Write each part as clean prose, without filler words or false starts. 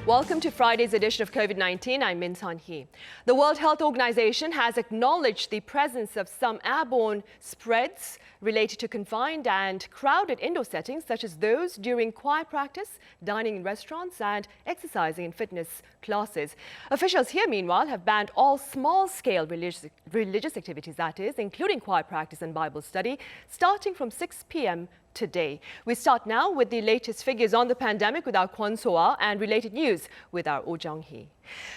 Welcome to Friday's edition of COVID-19. I'm Min-Sun-hee. The World Health Organization has acknowledged the presence of some airborne spreads related to confined and crowded indoor settings, such as those during choir practice, dining in restaurants, and exercising in fitness classes. Officials here, meanwhile, have banned all small-scale religious activities, that is, including choir practice and Bible study, starting from 6 p.m. today. We start now with the latest figures on the pandemic with our Kwon So-ah and related news with our Oh Jung-hee.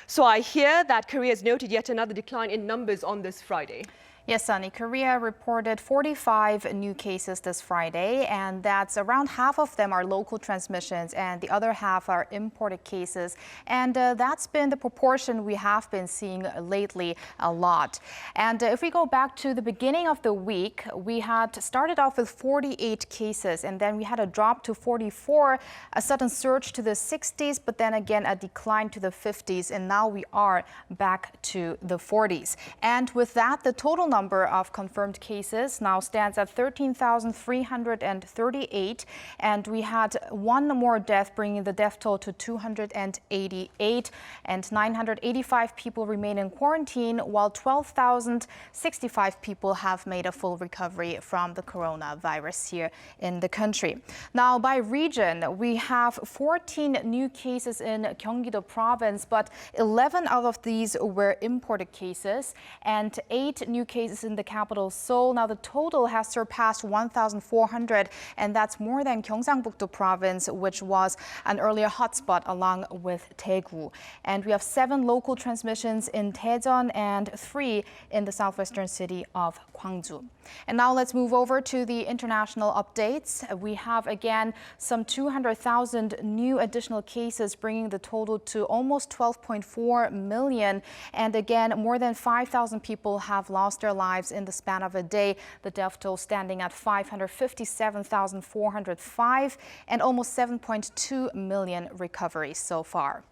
So I hear that Korea has noted yet another decline in numbers on this Friday. Yes, Sunny. Korea reported 45 new cases this Friday, and that's around half of them are local transmissions and the other half are imported cases. And that's been the proportion we have been seeing lately a lot. And if we go back to the beginning of the week, we had started off with 48 cases, and then we had a drop to 44, a sudden surge to the 60s, but then again a decline to the 50s, and now we are back to the 40s. And with that, the total number of confirmed cases now stands at 13,338, and we had one more death, bringing the death toll to 288, and 985 people remain in quarantine, while 12,065 people have made a full recovery from the coronavirus here in the country. Now, by region, we have 14 new cases in Gyeonggi-do province, but 11 out of these were imported cases, and 8 new cases in the capital, Seoul. Now, the total has surpassed 1,400, and that's more than Gyeongsangbuk-do province, which was an earlier hotspot along with Daegu. And we have 7 local transmissions in Daejeon and 3 in the southwestern city of Gwangju. And now let's move over to the international updates. We have again some 200,000 new additional cases, bringing the total to almost 12.4 million. And again, more than 5,000 people have lost their lives in the span of a day. The death toll standing at 557,405 and almost 7.2 million recoveries so far.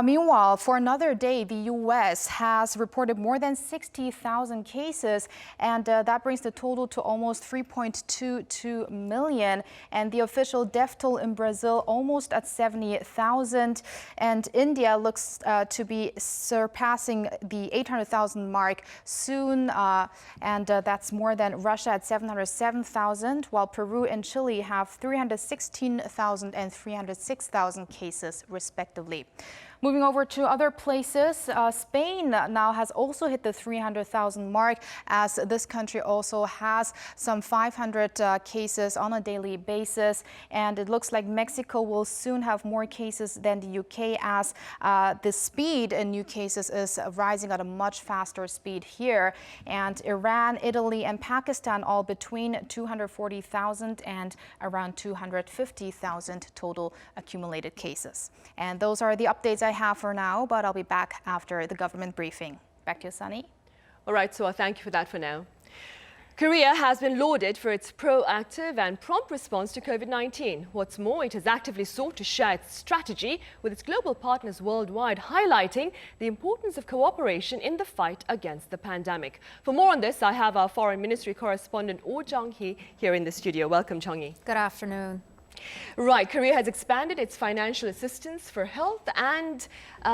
Meanwhile, for another day, the U.S. has reported more than 60,000 cases, and that brings the total to almost 3.22 million. And the official death toll in Brazil almost at 70,000. And India looks to be surpassing the 800,000 mark soon. And that's more than Russia at 707,000, while Peru and Chile have 316,000 and 306,000 cases, respectively. Moving over to other places, Spain now has also hit the 300,000 mark, as this country also has some 500 cases on a daily basis. And it looks like Mexico will soon have more cases than the UK, as the speed in new cases is rising at a much faster speed here. And Iran, Italy, and Pakistan all between 240,000 and around 250,000 total accumulated cases. And those are the updates I have for now, but I'll be back after the government briefing. Back to you, Sunny. All right, so thank you for that for now. Korea has been lauded for its proactive and prompt response to COVID-19. What's more, it has actively sought to share its strategy with its global partners worldwide, highlighting the importance of cooperation in the fight against the pandemic. For more on this, I have our Foreign Ministry correspondent Oh Jung-hee here in the studio. Welcome, Jung-hee. Good afternoon. Right, Korea has expanded its financial assistance for health and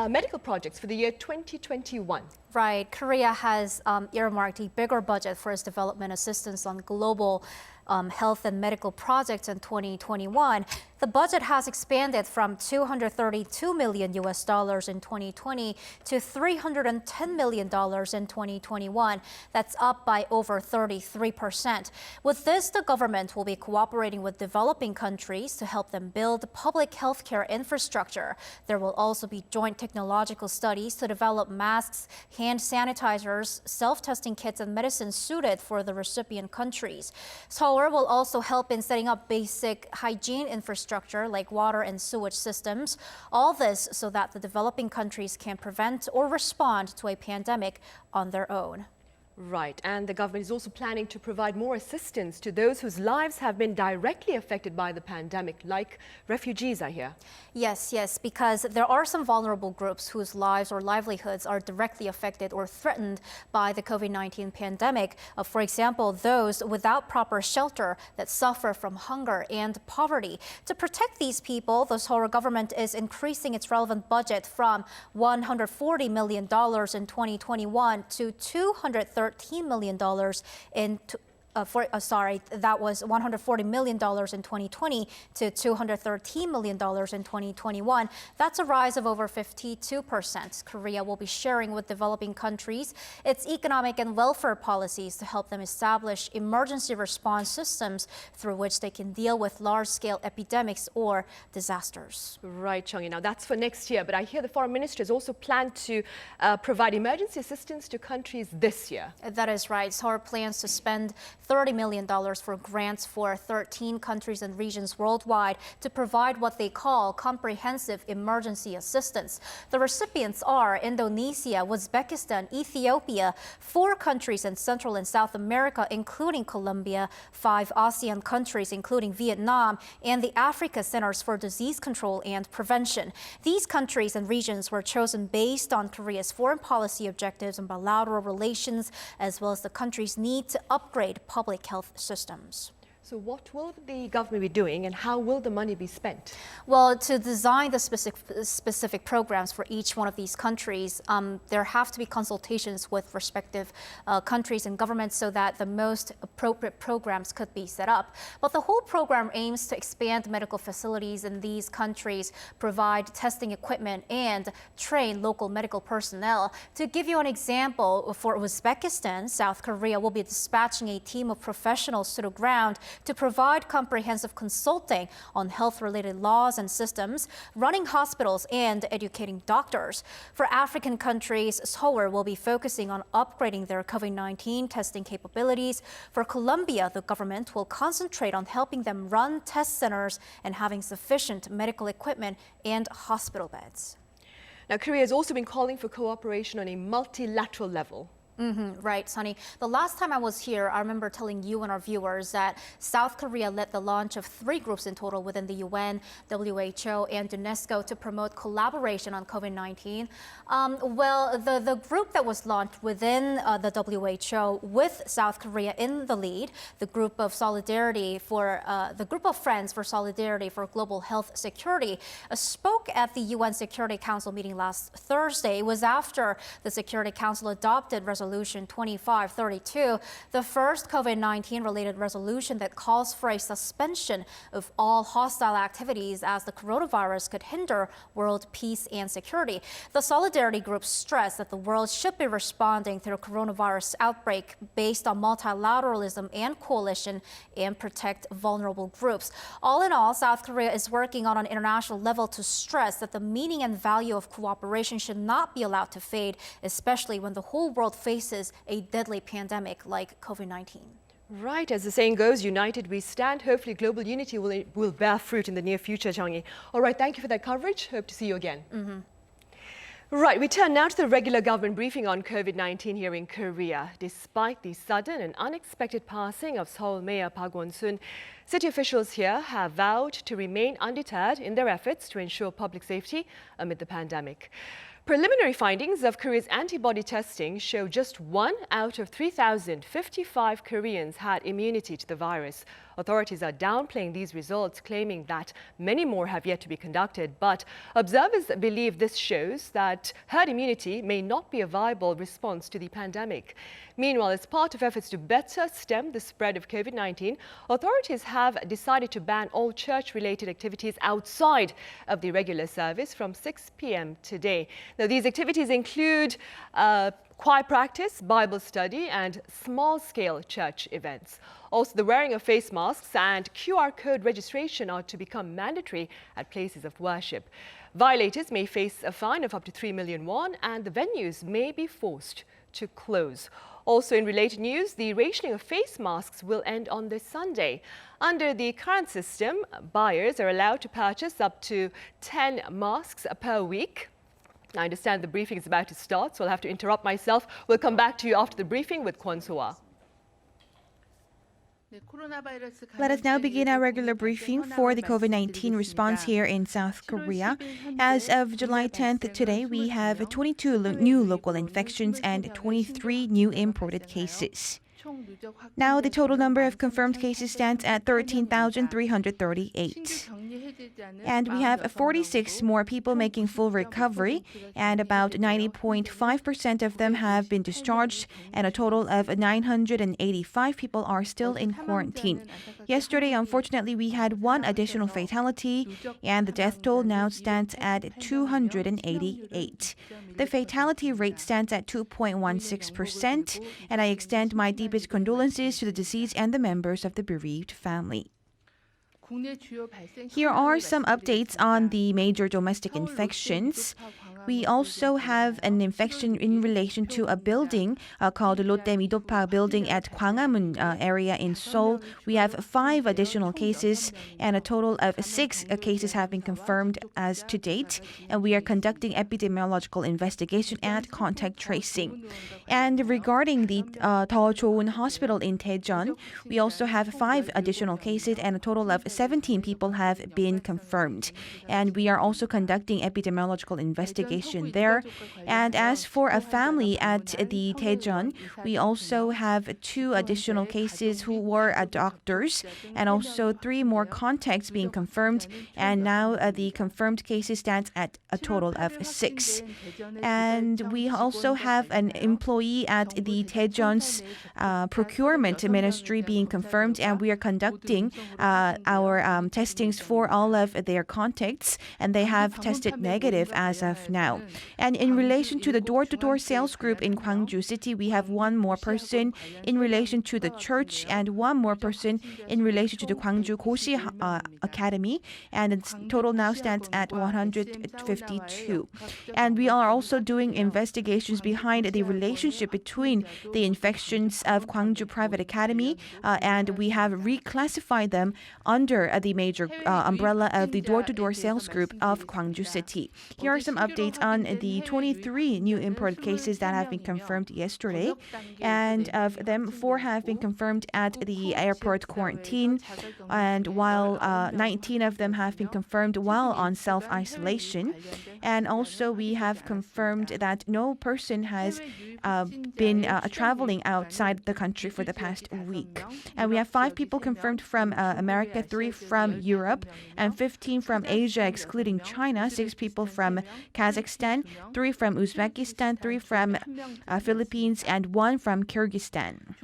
medical projects for the year 2021. Right, Korea has earmarked a bigger budget for its development assistance on global health and medical projects in 2021. The budget has expanded from $232 million in 2020 to $310 million in 2021. That's up by over 33%. With this, the government will be cooperating with developing countries to help them build public healthcare infrastructure. There will also be joint technological studies to develop masks, hand sanitizers, self-testing kits, and medicines suited for the recipient countries. Seoul will also help in setting up basic hygiene infrastructure like water and sewage systems. All this so that the developing countries can prevent or respond to a pandemic on their own. Right, and the government is also planning to provide more assistance to those whose lives have been directly affected by the pandemic, like refugees, I hear. Yes, because there are some vulnerable groups whose lives or livelihoods are directly affected or threatened by the COVID-19 pandemic. For example, those without proper shelter that suffer from hunger and poverty. To protect these people, the Seoul government is increasing its relevant budget from $140 million in 2021 to $213 million that was $140 million in 2020 to $213 million in 2021. That's a rise of over 52%. Korea will be sharing with developing countries its economic and welfare policies to help them establish emergency response systems through which they can deal with large-scale epidemics or disasters. Right, Chung-hee. Now that's for next year, but I hear the foreign minister has also planned to provide emergency assistance to countries this year. That is right. Seoul plans to spend $30 million for grants for 13 countries and regions worldwide to provide what they call comprehensive emergency assistance. The recipients are Indonesia, Uzbekistan, Ethiopia, 4 countries in Central and South America, including Colombia, 5 ASEAN countries, including Vietnam, and the Africa Centers for Disease Control and Prevention. These countries and regions were chosen based on Korea's foreign policy objectives and bilateral relations, as well as the country's need to upgrade public health systems. So what will the government be doing and how will the money be spent? Well, to design the specific programs for each one of these countries, there have to be consultations with respective countries and governments so that the most appropriate programs could be set up. But the whole program aims to expand medical facilities in these countries, provide testing equipment, and train local medical personnel. To give you an example, for Uzbekistan, South Korea will be dispatching a team of professionals to the ground to provide comprehensive consulting on health-related laws and systems, running hospitals, and educating doctors. For African countries, Seoul will be focusing on upgrading their COVID-19 testing capabilities. For Colombia, the government will concentrate on helping them run test centers and having sufficient medical equipment and hospital beds. Now, Korea has also been calling for cooperation on a multilateral level. Right, Sunny. The last time I was here, I remember telling you and our viewers that South Korea led the launch of 3 groups in total within the UN, WHO, and UNESCO to promote collaboration on COVID-19. Well, the group that was launched within the WHO with South Korea in the lead, the group of solidarity for the group of friends for solidarity for global health security, spoke at the UN Security Council meeting last Thursday. It was after the Security Council adopted Resolution 2532, the first COVID-19 related resolution that calls for a suspension of all hostile activities as the coronavirus could hinder world peace and security. The solidarity group stressed that the world should be responding to the coronavirus outbreak based on multilateralism and coalition and protect vulnerable groups. All in all, South Korea is working on an international level to stress that the meaning and value of cooperation should not be allowed to fade, especially when the whole world faces a deadly pandemic like COVID-19. Right, as the saying goes, united we stand. Hopefully global unity will bear fruit in the near future, Chung-hee. All right, thank you for that coverage. Hope to see you again. Right, we turn now to the regular government briefing on COVID-19 here in Korea. Despite the sudden and unexpected passing of Seoul Mayor Park Won-soon, city officials here have vowed to remain undeterred in their efforts to ensure public safety amid the pandemic. Preliminary findings of Korea's antibody testing show just 1 out of 3,055 Koreans had immunity to the virus. Authorities are downplaying these results, claiming that many more have yet to be conducted. But observers believe this shows that herd immunity may not be a viable response to the pandemic. Meanwhile, as part of efforts to better stem the spread of COVID-19, authorities have decided to ban all church-related activities outside of the regular service from 6 p.m. today. Now, these activities include choir practice, Bible study, and small-scale church events. Also, the wearing of face masks and QR code registration are to become mandatory at places of worship. Violators may face a fine of up to 3 million won, and the venues may be forced to close. Also, in related news, the rationing of face masks will end on this Sunday. Under the current system, buyers are allowed to purchase up to 10 masks per week. I understand the briefing is about to start, so I'll have to interrupt myself. We'll come back to you after the briefing with Kwon So-ah. Let us now begin our regular briefing for the COVID-19 response here in South Korea. As of July 10th today, we have 22 new local infections and 23 new imported cases. Now the total number of confirmed cases stands at 13,338. And we have 46 more people making full recovery, and about 90.5% of them have been discharged, and a total of 985 people are still in quarantine. Yesterday, unfortunately, we had one additional fatality, and the death toll now stands at 288. The fatality rate stands at 2.16%, and I extend my deepest condolences to the deceased and the members of the bereaved family. Here are some updates on the major domestic infections. We also have an infection in relation to a building called Lotte Midopa building at Gwanghwamun area in Seoul. We have 5 additional cases, and a total of 6 cases have been confirmed as to date. And we are conducting epidemiological investigation and contact tracing. And regarding the 더 좋은 hospital in Daejeon, we also have 5 additional cases, and a total of 17 people have been confirmed. And we are also conducting epidemiological investigation there. And as for a family at the Daejeon, we also have 2 additional cases who were doctors, and also 3 more contacts being confirmed. And now the confirmed cases stands at a total of 6. And we also have an employee at the Daejeon's procurement ministry being confirmed, and we are conducting our testings for all of their contacts, and they have tested negative as of now. And in relation to the door-to-door sales group in Gwangju City, we have 1 more person in relation to the church, and 1 more person in relation to the Gwangju Gosi Academy, and its total now stands at 152. And we are also doing investigations behind the relationship between the infections of Gwangju Private Academy, and we have reclassified them under the major umbrella of the door-to-door sales group of Gwangju City. Here are some updates on the 23 new imported cases that have been confirmed yesterday, and of them 4 have been confirmed at the airport quarantine, and while 19 of them have been confirmed while on self-isolation. And also we have confirmed that no person has been traveling outside the country for the past week. And we have 5 people confirmed from America, 3 from Europe, and 15 from Asia excluding China, 6 people from Kazakhstan, 3 from Uzbekistan, 3 from Philippines, and 1 from Kyrgyzstan.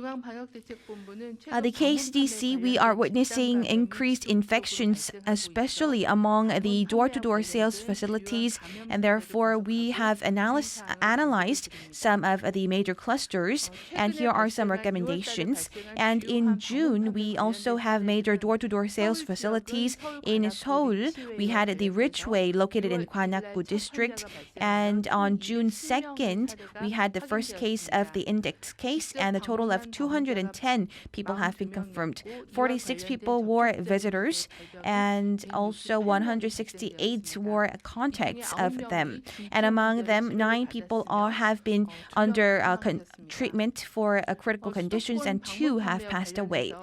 The KCDC, we are witnessing increased infections, especially among the door-to-door sales facilities, and therefore we have analyzed some of the major clusters, and here are some recommendations. And in June, we also have major door-to-door sales facilities. In Seoul, we had the Richway located in Gwanakgu district, and on June 2nd, we had the first case of the index case, and a total of 210 people have been confirmed. 46 people were visitors, and also 168 were contacts of them. And among them, 9 people have been under treatment for critical conditions, and 2 have passed away.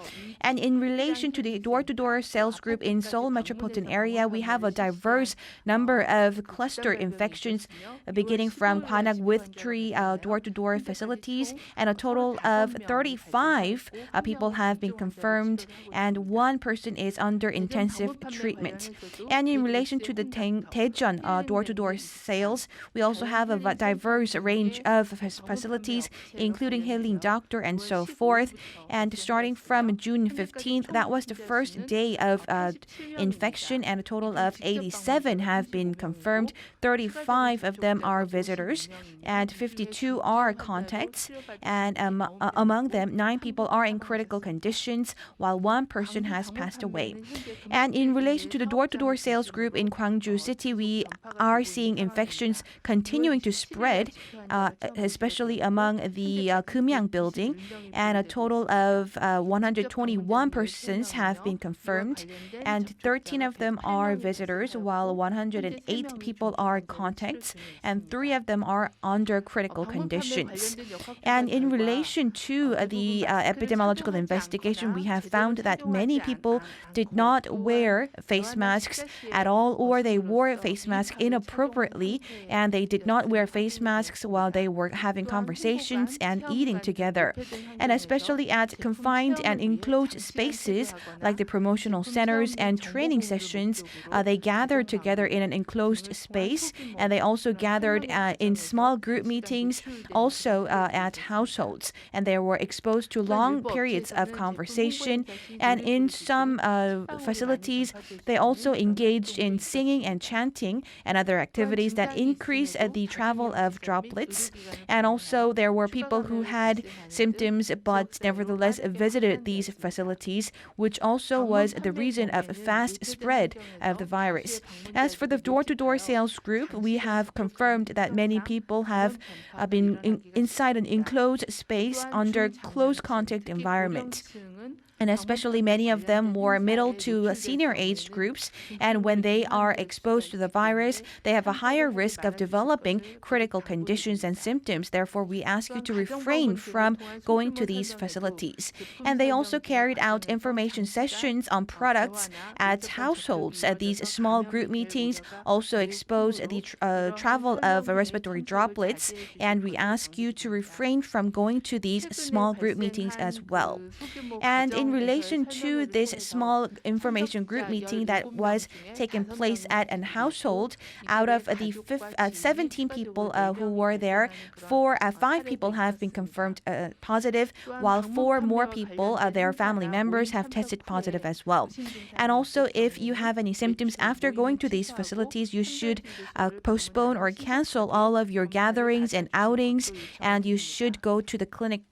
And in relation to the door-to-door sales group in Seoul metropolitan area, we have a diverse number of cluster infections beginning from Gwanak with 3 door-to-door facilities, and a total of 35 people have been confirmed, and 1 person is under intensive treatment. And in relation to the Daejeon door-to-door sales, we also have a diverse range of facilities, including healing doctor and so forth. And starting from June 15th, that was the first day of infection, and a total of 87 have been confirmed. 35 of them are visitors, and 52 are contacts. And among them, 9 people are in critical conditions, while 1 person has passed away. And in relation to the door-to-door sales group in Gwangju City, we are seeing infections continuing to spread, especially among the Gyeomyang building, and a total of 121 persons have been confirmed, and 13 of them are visitors, while 108 people are contacts, and 3 of them are under critical conditions. And in relation to the epidemiological investigation, we have found that many people did not wear face masks at all, or they wore face masks inappropriately, and they did not wear face masks while they were having conversations and eating together. And especially at confined and enclosed spaces like the promotional centers and training sessions, they gathered together in an enclosed space, and they also gathered in small group meetings, also at households, and they were exposed to long periods of conversation. And in some facilities, they also engaged in singing and chanting and other activities that increase the travel of droplets. And also there were people who had symptoms but nevertheless visited these facilities, which also was the reason of fast spread of the virus. As for the door-to-door sales group, we have confirmed that many people have been inside an enclosed space under close contact environment. And especially many of them were middle to senior aged groups. And when they are exposed to the virus, they have a higher risk of developing critical conditions and symptoms. Therefore, we ask you to refrain from going to these facilities. And they also carried out information sessions on products at households. These small group meetings also expose the travel of respiratory droplets. And we ask you to refrain from going to these small group meetings as well. And in relation to this small information group meeting that was taking place at a household, out of the 17 people who were there, 5 people have been confirmed positive, while 4 more people, their family members, have tested positive as well. And also, if you have any symptoms after going to these facilities, you should postpone or cancel all of your gatherings and outings, and you should go to the clinic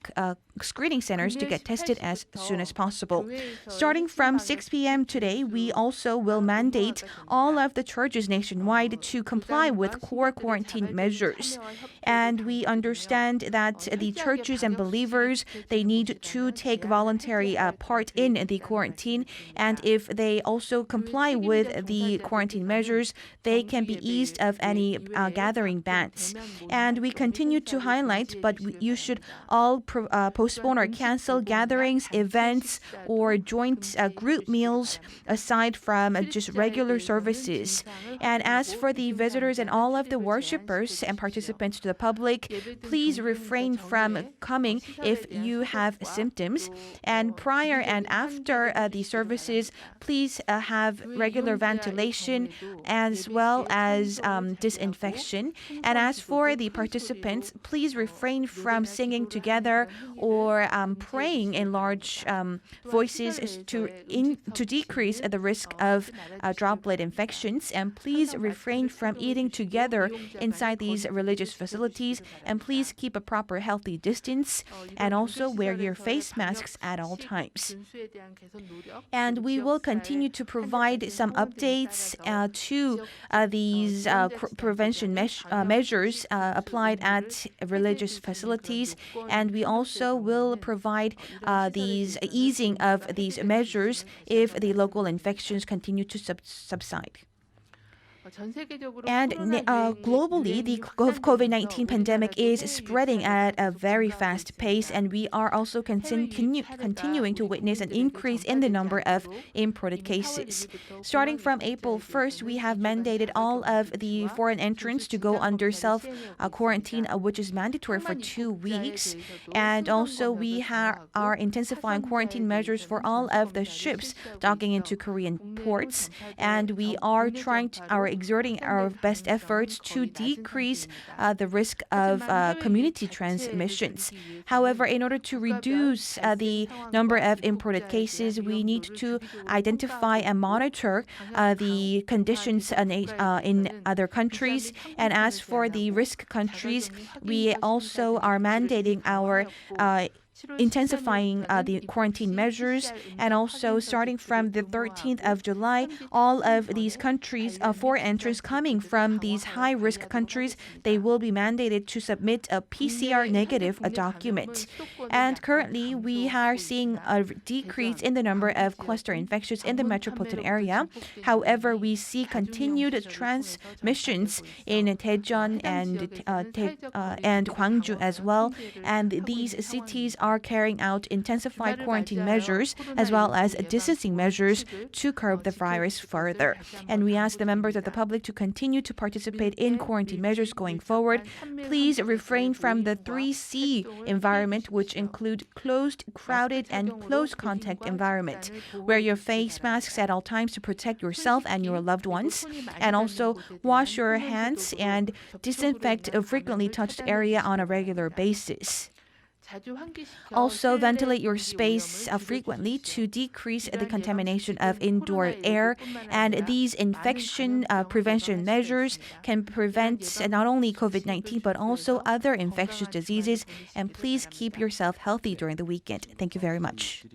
screening centers to get tested as soon as possible. Starting from 6 p.m. today, we also will mandate all of the churches nationwide to comply with core quarantine measures. And we understand that the churches and believers, they need to take voluntary part in the quarantine. And if they also comply with the quarantine measures, they can be eased of any gathering bans. And we continue to highlight, but you should all postpone or cancel gatherings, events, or joint group meals aside from just regular services. And as for the visitors and all of the worshippers and participants to the public, please refrain from coming if you have symptoms. And prior and after the services, please have regular ventilation as well as disinfection. And as for the participants, please refrain from singing together or praying in large voices to decrease the risk of droplet infections. And please refrain from eating together inside these religious facilities. And please keep a proper healthy distance and also wear your face masks at all times. And we will continue to provide some updates to these prevention measures applied at religious facilities. And we also will provide these easing of these measures if the local infections continue to subside. And globally, the COVID-19 pandemic is spreading at a very fast pace, and we are also continuing to witness an increase in the number of imported cases. Starting from April 1st, we have mandated all of the foreign entrants to go under self-quarantine, which is mandatory for 2 weeks. And also, we are intensifying quarantine measures for all of the ships docking into Korean ports, and we are exerting our best efforts to decrease the risk of community transmissions. However, in order to reduce the number of imported cases, we need to identify and monitor the conditions in other countries. And as for the risk countries, we also are mandating our intensifying the quarantine measures, and also starting from the 13th of July, all of these countries, foreign entrants coming from these high-risk countries, they will be mandated to submit a PCR negative document. And currently, we are seeing a decrease in the number of cluster infections in the metropolitan area. However, we see continued transmissions in Daejeon and Gwangju as well, and these cities are carrying out intensified quarantine measures as well as distancing measures to curb the virus further. And we ask the members of the public to continue to participate in quarantine measures going forward. Please refrain from the 3C environment, which include closed, crowded, and close contact environment. Wear your face masks at all times to protect yourself and your loved ones. And also wash your hands and disinfect a frequently touched area on a regular basis. Also, ventilate your space frequently to decrease the contamination of indoor air. And these infection prevention measures can prevent not only COVID-19 but also other infectious diseases. And please keep yourself healthy during the weekend. Thank you very much.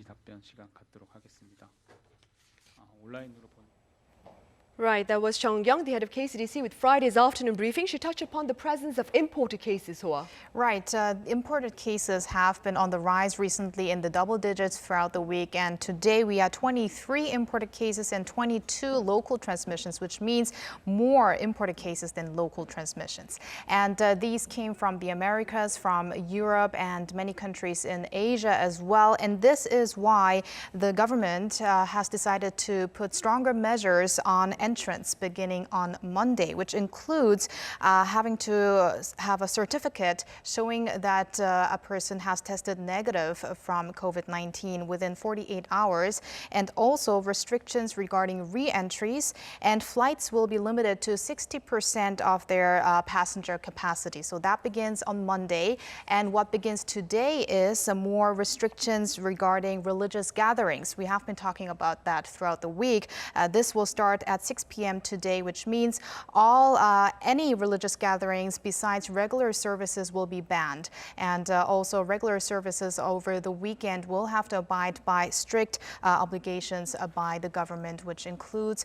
Right, that was Sejong, the head of KCDC, with Friday's afternoon briefing. She touched upon the presence of imported cases, Hoa. Right, imported cases have been on the rise recently in the double digits throughout the week. And today we had 23 imported cases and 22 local transmissions, which means more imported cases than local transmissions. And these came from the Americas, from Europe, and many countries in Asia as well. And this is why the government has decided to put stronger measures on entrance beginning on Monday, which includes having to have a certificate showing that a person has tested negative from COVID-19 within 48 hours, and also restrictions regarding re-entries, and flights will be limited to 60% of their passenger capacity. So that begins on Monday, and what begins today is some more restrictions regarding religious gatherings. We have been talking about that throughout the week. This will start at 6 p.m. today, which means any religious gatherings besides regular services will be banned. And also regular services over the weekend will have to abide by strict obligations by the government, which includes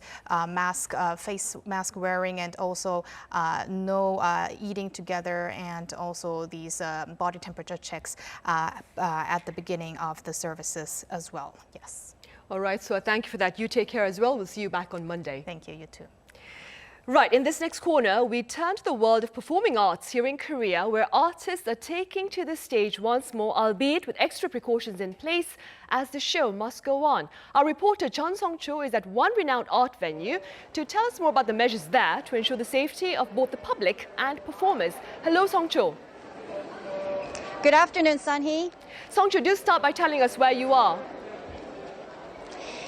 face mask wearing, and also no eating together, and also these body temperature checks at the beginning of the services as well. Yes. All right, so thank you for that. You take care as well. We'll see you back on Monday. Thank you. You too. Right, in this next corner, we turn to the world of performing arts here in Korea, where artists are taking to the stage once more, albeit with extra precautions in place, as the show must go on. Our reporter Chun Song-cho is at one renowned art venue to tell us more about the measures there to ensure the safety of both the public and performers. Hello, Song-cho. Good afternoon, Sun-hee. Song-cho, do start by telling us where you are.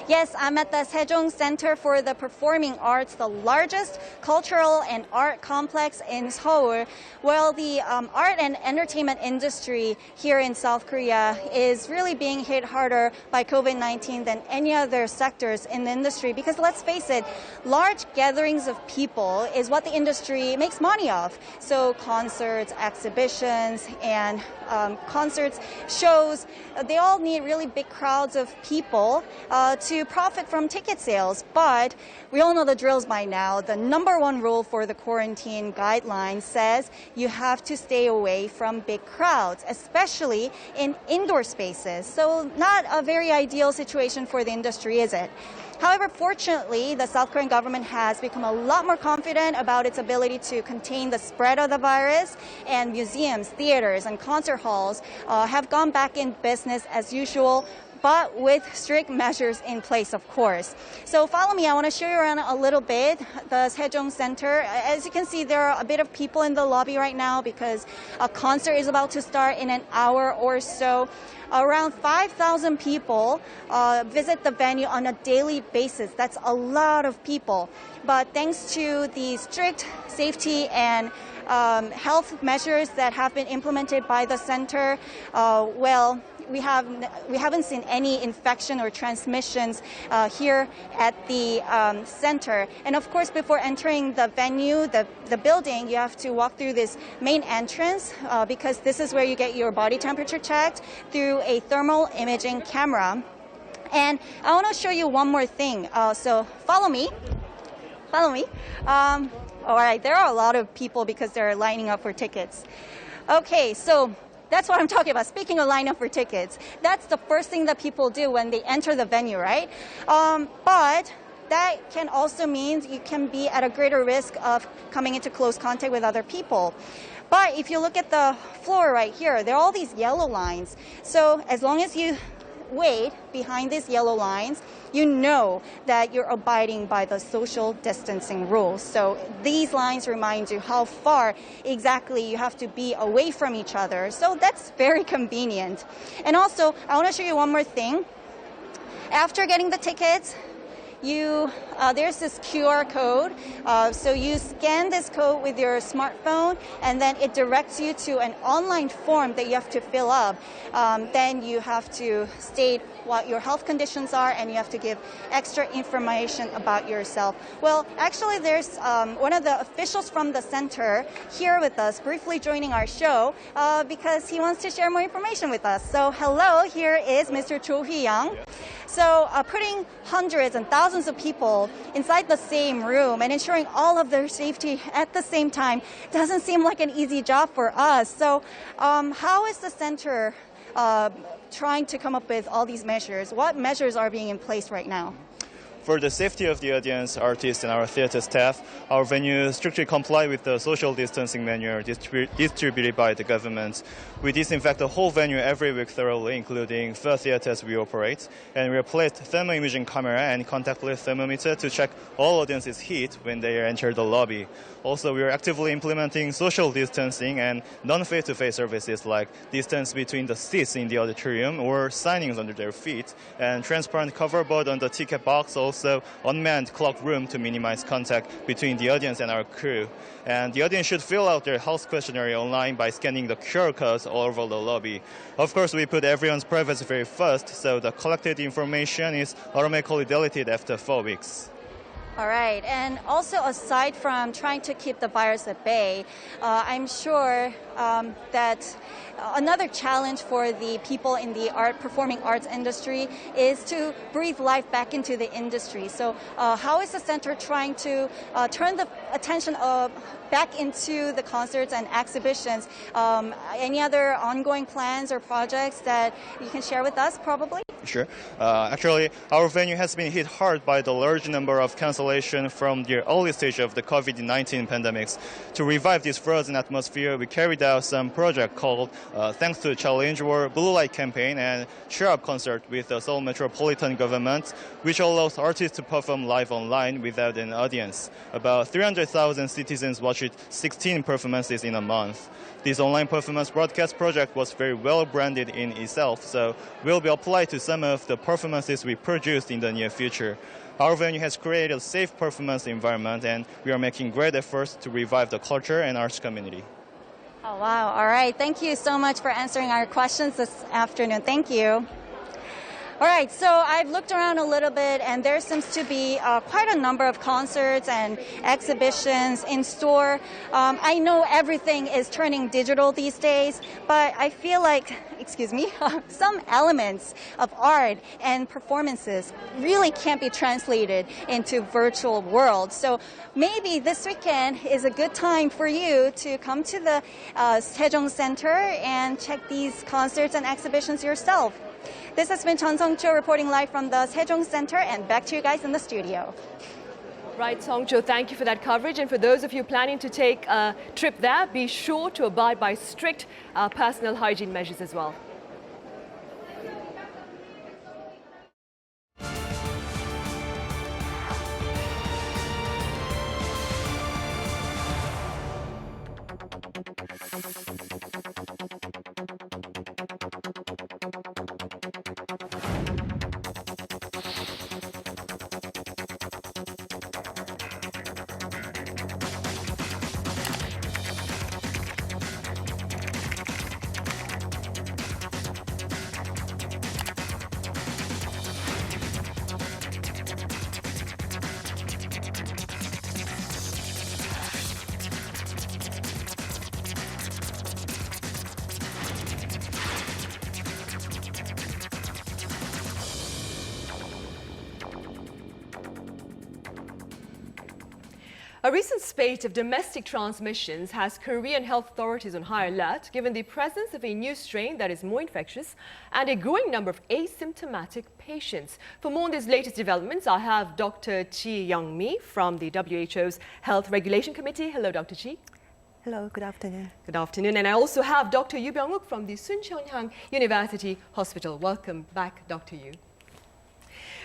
Yes, I'm at the Sejong Center for the Performing Arts, the largest cultural and art complex in Seoul. Well, the art and entertainment industry here in South Korea is really being hit harder by COVID-19 than any other sectors in the industry, because let's face it, large gatherings of people is what the industry makes money of. So concerts, exhibitions, and concerts, shows, they all need really big crowds of people to profit from ticket sales. But we all know the drills by now. The number one rule for the quarantine guidelines says you have to stay away from big crowds, especially in indoor spaces. So not a very ideal situation for the industry, is it? However, fortunately, the South Korean government has become a lot more confident about its ability to contain the spread of the virus, and museums, theaters, and concert halls have gone back in business as usual, but with strict measures in place, of course. So follow me, I want to show you around a little bit the Sejong Center. As you can see, there are a bit of people in the lobby right now because a concert is about to start in an hour or so. Around 5,000 people visit the venue on a daily basis. That's a lot of people. But thanks to the strict safety and health measures that have been implemented by the center, well, we haven't seen any infection or transmissions here at the center. And of course, before entering the venue, the building, you have to walk through this main entrance because this is where you get your body temperature checked through a thermal imaging camera. And I want to show you one more thing. So follow me. Follow me. All right, there are a lot of people because they're lining up for tickets. Okay, so that's what I'm talking about. Speaking of line up for tickets, that's the first thing that people do when they enter the venue, right? But that can also mean you can be at a greater risk of coming into close contact with other people. But if you look at the floor right here, there are all these yellow lines. So as long as you wait behind these yellow lines, you know that you're abiding by the social distancing rules. So these lines remind you how far exactly you have to be away from each other. So that's very convenient. And also, I want to show you one more thing. After getting the tickets, there's this QR code. So you scan this code with your smartphone, and then it directs you to an online form that you have to fill up. Then you have to state what your health conditions are, and you have to give extra information about yourself. Well, actually, there's one of the officials from the center here with us, briefly joining our show, because he wants to share more information with us. So hello, here is Mr. ㆍIn-studio. So putting hundreds and thousands of people inside the same room and ensuring all of their safety at the same time doesn't seem like an easy job for us. So how is the center trying to come up with all these measures? What measures are being in place right now? For the safety of the audience, artists, and our theater staff, our venue strictly comply with the social distancing manual distributed by the government. We disinfect the whole venue every week thoroughly, including 4 theaters we operate, and we replace thermal imaging camera and contactless thermometer to check all audiences' heat when they enter the lobby. Also, we are actively implementing social distancing and non-face-to-face services like distance between the seats in the auditorium or signings under their feet, and transparent cover board on the ticket box, also unmanned clock room to minimize contact between the audience and our crew. And the audience should fill out their health questionnaire online by scanning the QR codes all over the lobby. Of course, we put everyone's privacy very first, so the collected information is automatically deleted after 4 weeks. All right, and also aside from trying to keep the virus at bay, I'm sure that another challenge for the people in the performing arts industry is to breathe life back into the industry. So how is the center trying to turn the attention back into the concerts and exhibitions? Any other ongoing plans or projects that you can share with us, probably? Sure. Actually, our venue has been hit hard by the large number of cancellations from the early stage of the COVID-19 pandemics. To revive this frozen atmosphere, we carried out some project called Thanks to Challenge or Blue Light campaign and Cheer Up concert with the Seoul Metropolitan Government, which allows artists to perform live online without an audience. About 300,000 citizens watched 16 performances in a month. This online performance broadcast project was very well branded in itself, so will be applied to some of the performances we produced in the near future. Our venue has created a safe performance environment, and we are making great efforts to revive the culture and arts community. Oh, wow. All right. Thank you so much for answering our questions this afternoon. Thank you. All right, so I've looked around a little bit, and there seems to be quite a number of concerts and exhibitions in store. I know everything is turning digital these days, but I feel like, some elements of art and performances really can't be translated into virtual world. So maybe this weekend is a good time for you to come to the Sejong Center and check these concerts and exhibitions yourself. This has been Sung-cho reporting live from the Sejong Center, and back to you guys in the studio. Right, Sung-cho, thank you for that coverage. And for those of you planning to take a trip there, be sure to abide by strict personal hygiene measures as well. A recent spate of domestic transmissions has Korean health authorities on high alert, given the presence of a new strain that is more infectious and a growing number of asymptomatic patients. For more on these latest developments, I have Dr. Young-mee from the WHO's Health Regulation Committee. Hello, Dr. Chi. Hello, good afternoon. Good afternoon. And I also have Dr. Byung-wook from the Soonchunhyang University Hospital. Welcome back, Dr. Yu.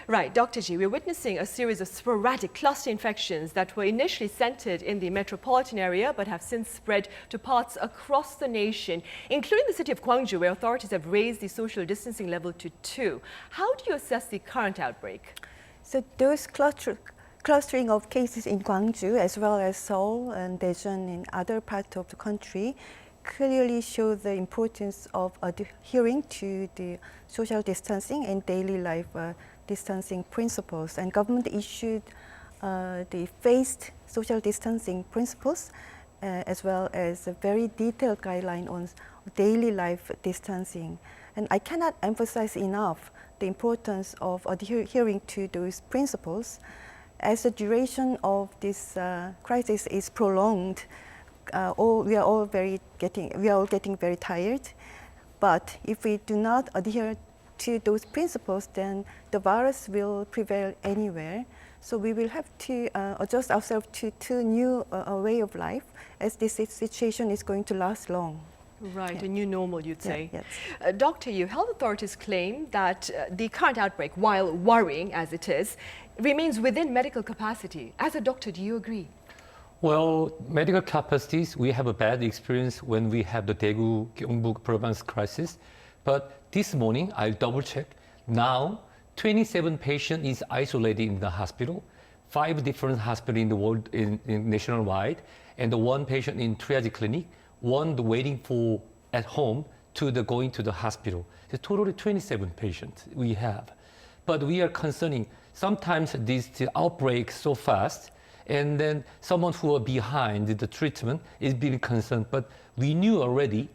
Right, Dr. Ji, we're witnessing a series of sporadic cluster infections that were initially centered in the metropolitan area but have since spread to parts across the nation, including the city of Gwangju, where authorities have raised the social distancing level to 2. How do you assess the current outbreak? So those clustering of cases in Gwangju, as well as Seoul and Daejeon in other parts of the country, clearly show the importance of adhering to the social distancing and daily life distancing principles. And government issued the phased social distancing principles as well as a very detailed guideline on daily life distancing. And I cannot emphasize enough the importance of adhering to those principles. As the duration of this crisis is prolonged, we are all getting very tired. But if we do not adhere to those principles, then the virus will prevail anywhere. So we will have to adjust ourselves to new way of life, as this situation is going to last long. Right, a new normal, you'd say. Yes. Dr. Yu, health authorities claim that the current outbreak, while worrying as it is, remains within medical capacity. As a doctor, do you agree? Well, medical capacities, we have a bad experience when we have the Daegu Gyeongbuk province crisis. But this morning, I double checked. Now, 27 patients is isolated in the hospital, 5 different hospitals in the world, in nationwide, and 1 patient in triage clinic, 1 waiting for at home to the going to the hospital. So totally 27 patients we have. But we are concerning, sometimes this outbreak so fast, and then someone who are behind the treatment is being concerned. But we knew already,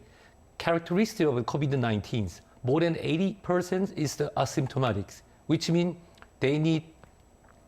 characteristic of COVID-19, more than 80% is the asymptomatics, which means they need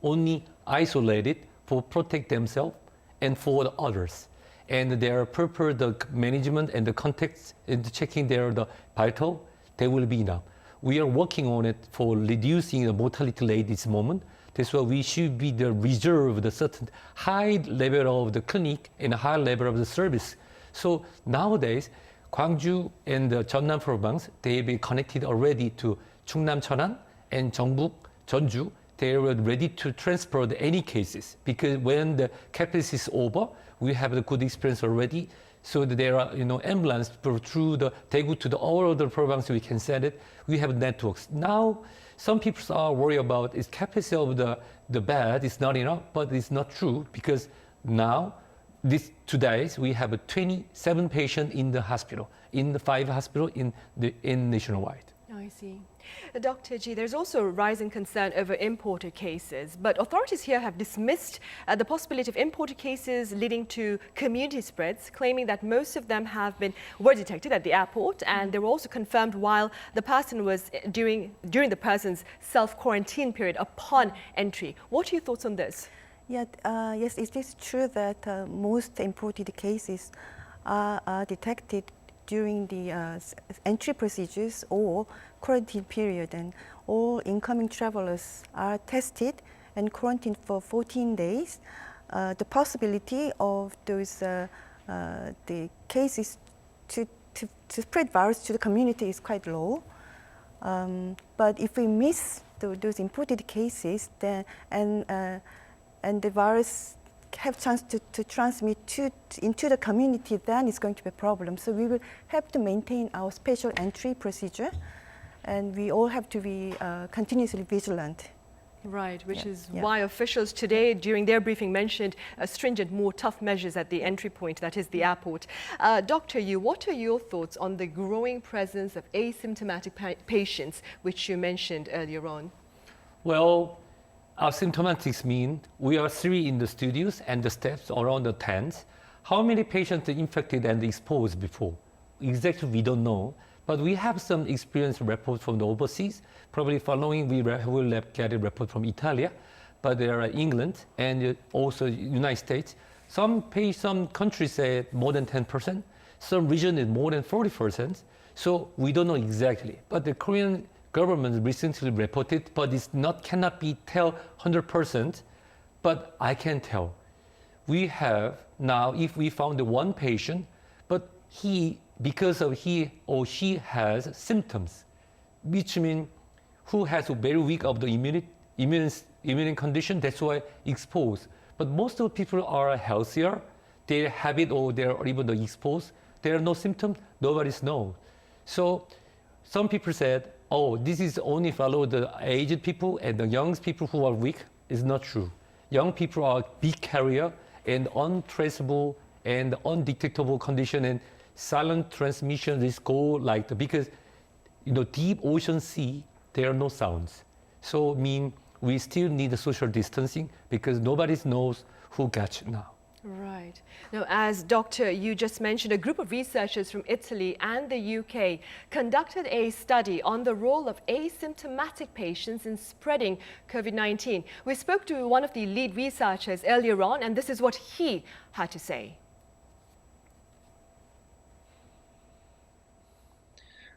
only isolated for protect themselves and for the others. And their purpose, the management and the context and checking the vital, they will be enough. We are working on it for reducing the mortality rate this moment. That's why we should be the reserve the certain high level of the clinic and high level of the service. So nowadays, Gwangju and the Jeonnam province, they've been connected already to Chungnam, Cheonan and Jeongbuk, Jeonju. They were ready to transport any cases because when the capacity is over, we have the good experience already. So that there are ambulance through the Daegu to the all other province we can send it. We have networks. Now, some people are worried about its capacity of the bed is not enough, but it's not true because now, today we have 27 patients in the hospital, in the 5 hospitals in nationwide. I see. Dr. Ji, there's also a rising concern over imported cases, but authorities here have dismissed the possibility of imported cases leading to community spreads, claiming that most of them were detected at the airport, and they were also confirmed while the person was during the person's self-quarantine period upon entry. What are your thoughts on this? Yeah, yes, it is true that most imported cases are detected during the entry procedures or quarantine period, and all incoming travelers are tested and quarantined for 14 days. The possibility of those the cases to spread virus to the community is quite low. But if we miss those imported cases, then and the virus have chance to transmit into the community, then it's going to be a problem. So we will have to maintain our special entry procedure, and we all have to be continuously vigilant. Right, which is why officials today during their briefing mentioned stringent, more tough measures at the entry point, that is the airport. Dr. Yu, what are your thoughts on the growing presence of asymptomatic patients, which you mentioned earlier on? Well, asymptomatics mean we are 3 in the studios and the staffs around the tents. How many patients are infected and exposed before? Exactly, we don't know. But we have some experience reports from the overseas. Probably following, we will get a report from Italy. but there are England and also United States. Some countries say more than 10%. Some region is more than 40%. So we don't know exactly. But the Korean government recently reported, but it's cannot be tell 100%. But I can tell. We have now, if we found one patient, but because of he or she has symptoms, which means who has a very weak of the immune condition, that's why exposed. But most of the people are healthier, they have it or they're even exposed. There are no symptoms, nobody knows. So some people said, oh, this is only follow the aged people and the young people who are weak. It's not true. Young people are big carrier and untraceable and undetectable condition and silent transmission risk go like the, because deep ocean sea, there are no sounds. So we still need the social distancing because nobody knows who gets it now. Right. Now, as Doctor, you just mentioned, a group of researchers from Italy and the UK conducted a study on the role of asymptomatic patients in spreading COVID-19. We spoke to one of the lead researchers earlier on, and this is what he had to say.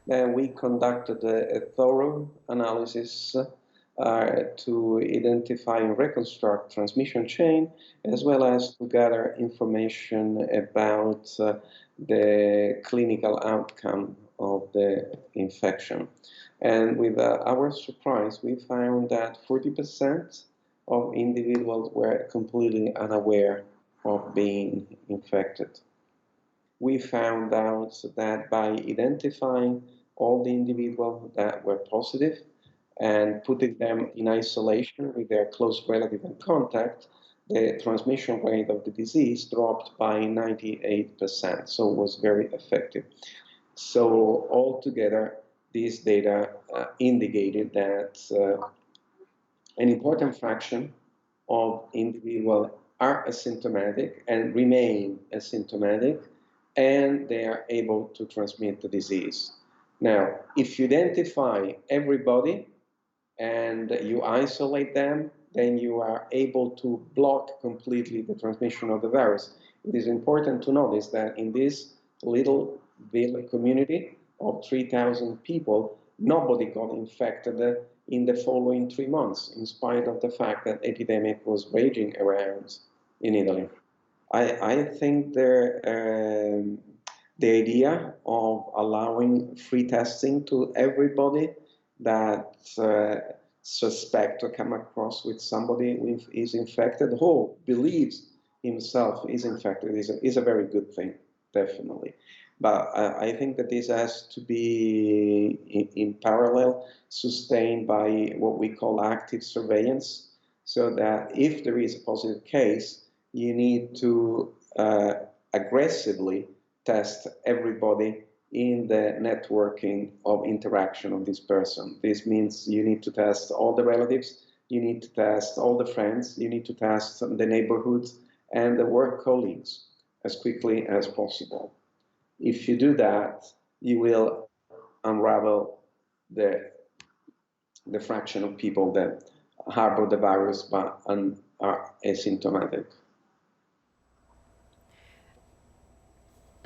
We conducted a thorough analysis to identify and reconstruct transmission chain, as well as to gather information about the clinical outcome of the infection. And with our surprise, we found that 40% of individuals were completely unaware of being infected. We found out that by identifying all the individuals that were positive and putting them in isolation with their close relative and contact, the transmission rate of the disease dropped by 98%, so it was very effective. So altogether, these data indicated that an important fraction of individuals are asymptomatic and remain asymptomatic, and they are able to transmit the disease. Now, if you identify everybody and you isolate them, then you are able to block completely the transmission of the virus. It is important to notice that in this little village community of 3,000 people, nobody got infected in the following 3 months, in spite of the fact that epidemic was raging around in Italy. I think the idea of allowing free testing to everybody that suspect or come across with somebody who is infected, who believes himself is infected, is a very good thing, definitely. But I think that this has to be in parallel sustained by what we call active surveillance, so that if there is a positive case, you need to aggressively test everybody in the networking of interaction of this person. This means you need to test all the relatives, you need to test all the friends, you need to test the neighborhoods and the work colleagues as quickly as possible. If you do that, you will unravel the fraction of people that harbor the virus but are asymptomatic.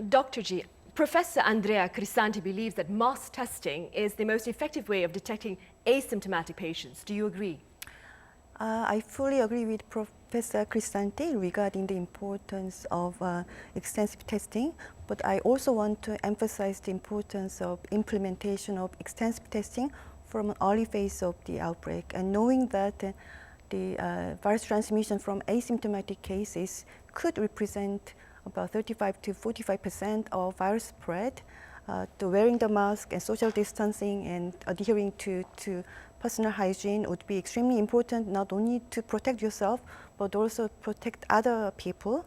Dr. G, Professor Andrea Crisanti believes that mass testing is the most effective way of detecting asymptomatic patients. Do you agree? I fully agree with Professor Crisanti regarding the importance of extensive testing, but I also want to emphasize the importance of implementation of extensive testing from an early phase of the outbreak, and knowing that the virus transmission from asymptomatic cases could represent about 35 to 45% of virus spread. Wearing the mask and social distancing and adhering to personal hygiene would be extremely important, not only to protect yourself, but also protect other people.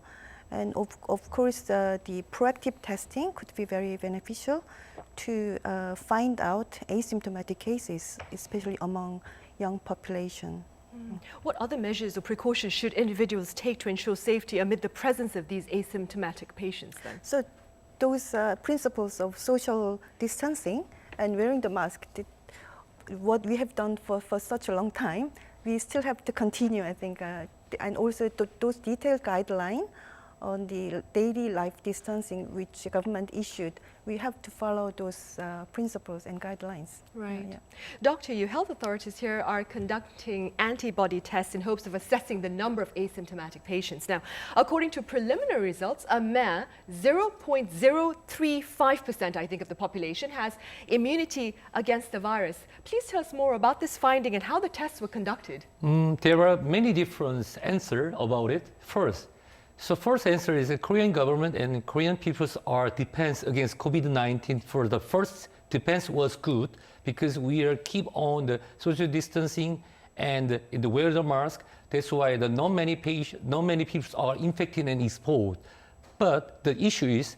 And of course, the proactive testing could be very beneficial to find out asymptomatic cases, especially among young population. What other measures or precautions should individuals take to ensure safety amid the presence of these asymptomatic patients then? So those principles of social distancing and wearing the mask, what we have done for such a long time, we still have to continue, I think, and also those detailed guidelines on the daily life distancing which the government issued, we have to follow those principles and guidelines. Right. Yeah. Doctor, you health authorities here are conducting antibody tests in hopes of assessing the number of asymptomatic patients. Now, according to preliminary results, a mere 0.035%, I think, of the population has immunity against the virus. Please tell us more about this finding and how the tests were conducted. There are many different answers about it. First answer is the Korean government and Korean peoples are defense against COVID-19. For the first defense was good because we are keep on the social distancing and in the wear the mask. That's why the not many people are infected and exposed. But the issue is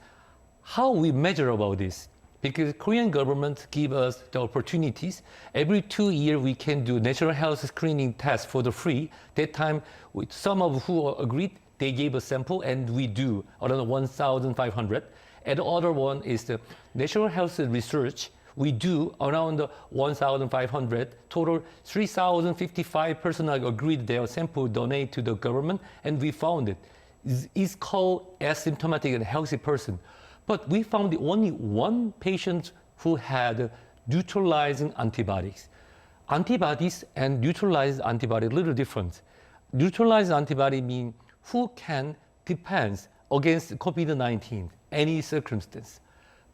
how we measure about this. Because Korean government give us the opportunities. Every 2 years we can do natural health screening test for the free. That time, with some of who agreed, they gave a sample and we do around 1,500. And the other one is the natural health research. We do around 1,500. Total 3,055 personnel agreed their sample donate to the government, and we found it. It's called asymptomatic and healthy person. But we found only one patient who had neutralizing antibodies. Antibodies and neutralized antibody, a little different. Neutralized antibody mean who can defend against COVID-19, any circumstance.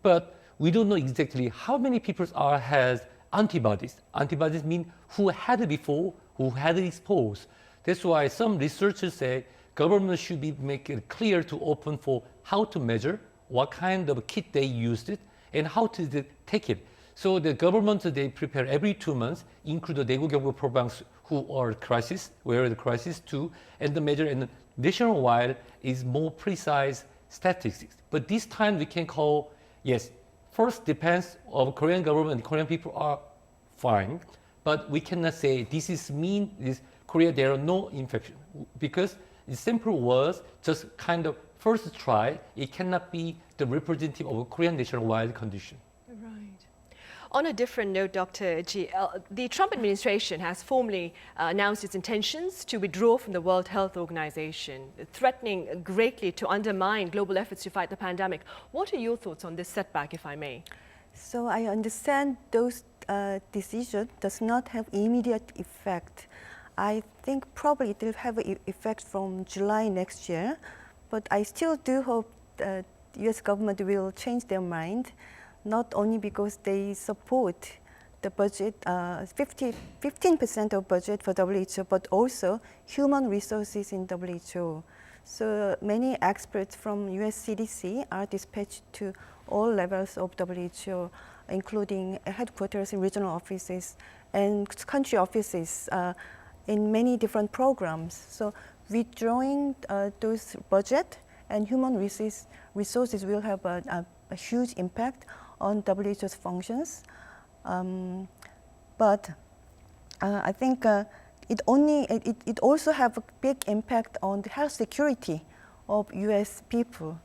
But we don't know exactly how many people has antibodies. Antibodies mean who had it before, who had it exposed. That's why some researchers say government should make it clear to open for how to measure, what kind of kit they used it, and how to take it. So the government, they prepare every 2 months, include the Daegu Gyeongbu programs who are crisis, where the crisis too, and the measure and nationwide is more precise statistics. But this time we can call, yes, first depends of Korean government and Korean people are fine, but we cannot say this is mean, this Korea there are no infection, because the sample was just kind of first try. It cannot be the representative of a Korean nationwide condition. Right. On a different note, Dr. Ji, the Trump administration has formally announced its intentions to withdraw from the World Health Organization, threatening greatly to undermine global efforts to fight the pandemic. What are your thoughts on this setback, if I may? So I understand those decisions does not have immediate effect. I think probably it will have an effect from July next year, but I still do hope the U.S. government will change their mind, not only because they support the budget, 15% of budget for WHO, but also human resources in WHO. So many experts from US CDC are dispatched to all levels of WHO, including headquarters and regional offices and country offices in many different programs. So withdrawing those budget and human resources will have a huge impact on WHO's functions. But I think it also have a big impact on the health security of US people.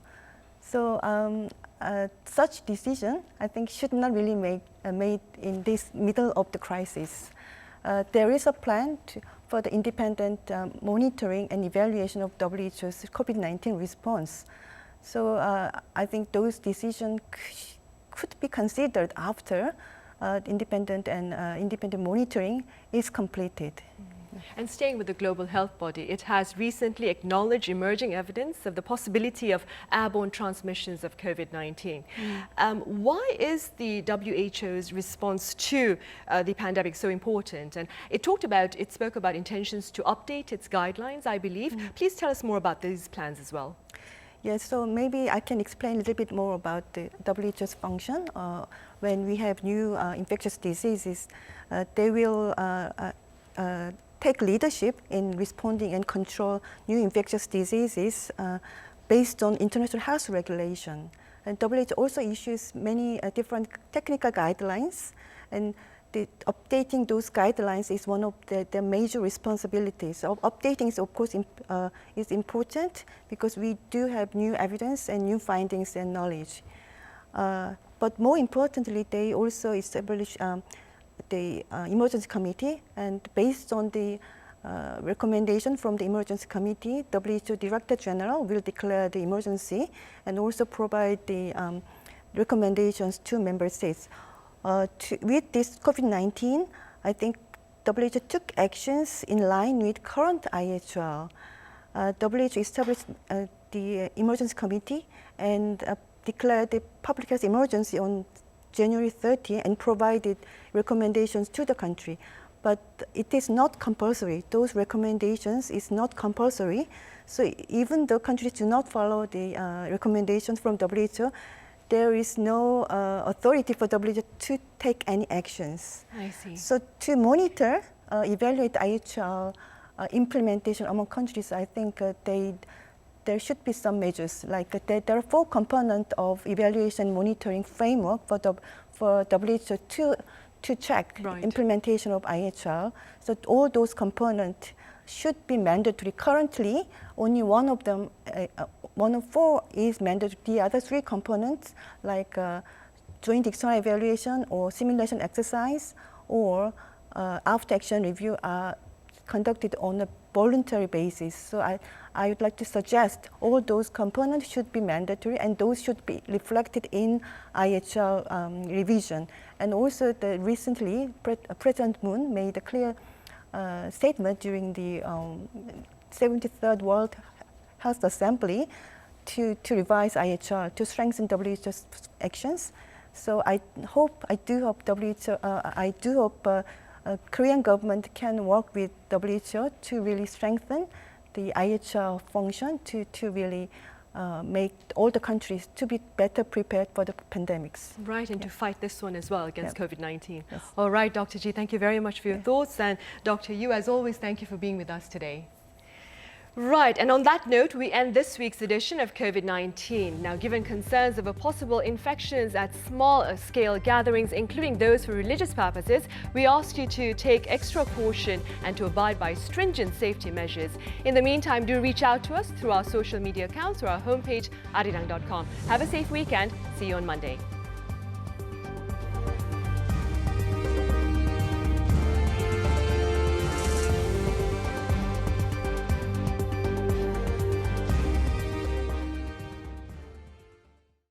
So such decision, I think, should not really made in this middle of the crisis. There is a plan for the independent monitoring and evaluation of WHO's COVID-19 response. So I think those decisions could be considered after independent monitoring is completed. And staying with the global health body, it has recently acknowledged emerging evidence of the possibility of airborne transmissions of COVID-19. Why is the WHO's response to the pandemic so important? And it spoke about intentions to update its guidelines, I believe. Please tell us more about these plans as well. Yes, so maybe I can explain a little bit more about the WHO's function. When we have new infectious diseases, they will take leadership in responding and control new infectious diseases based on international health regulation. And WHO also issues many different technical guidelines, and updating those guidelines is one of their major responsibilities. So updating is, of course, is important because we do have new evidence and new findings and knowledge. But more importantly, they also establish the emergency committee, and based on the recommendation from the Emergency Committee, WHO Director General will declare the emergency and also provide the recommendations to member states. With this COVID-19, I think WHO took actions in line with current IHL. WHO established the Emergency Committee and declared the public health emergency on January 30 and provided recommendations to the country. But it is not compulsory. Those recommendations is not compulsory. So even though countries do not follow the recommendations from WHO, there is no authority for WHO to take any actions. I see. So to monitor, evaluate IHL implementation among countries, I think there should be some measures. Like there are 4 components of evaluation monitoring framework for WHO to check implementation of IHL. So all those components should be mandatory. Currently, only one of them, one of 4 is mandatory. The other 3 components, like joint external evaluation or simulation exercise or after-action review, are conducted on a voluntary basis. So I would like to suggest all those components should be mandatory and those should be reflected in IHL revision. And also recently, President Moon made a clear statement during the 73rd World Health Assembly to revise IHL, to strengthen WHO's actions. So I do hope Korean government can work with WHO to really strengthen the IHL function to really make all the countries to be better prepared for the pandemics. Right, and to fight this one as well against COVID-19. Yes. All right, Dr. Ji, thank you very much for your thoughts. And Dr. Yu, as always, thank you for being with us today. Right, and on that note, we end this week's edition of COVID-19. Now, given concerns of a possible infections at small-scale gatherings, including those for religious purposes, we ask you to take extra caution and to abide by stringent safety measures. In the meantime, do reach out to us through our social media accounts or our homepage, arirang.com. Have a safe weekend. See you on Monday.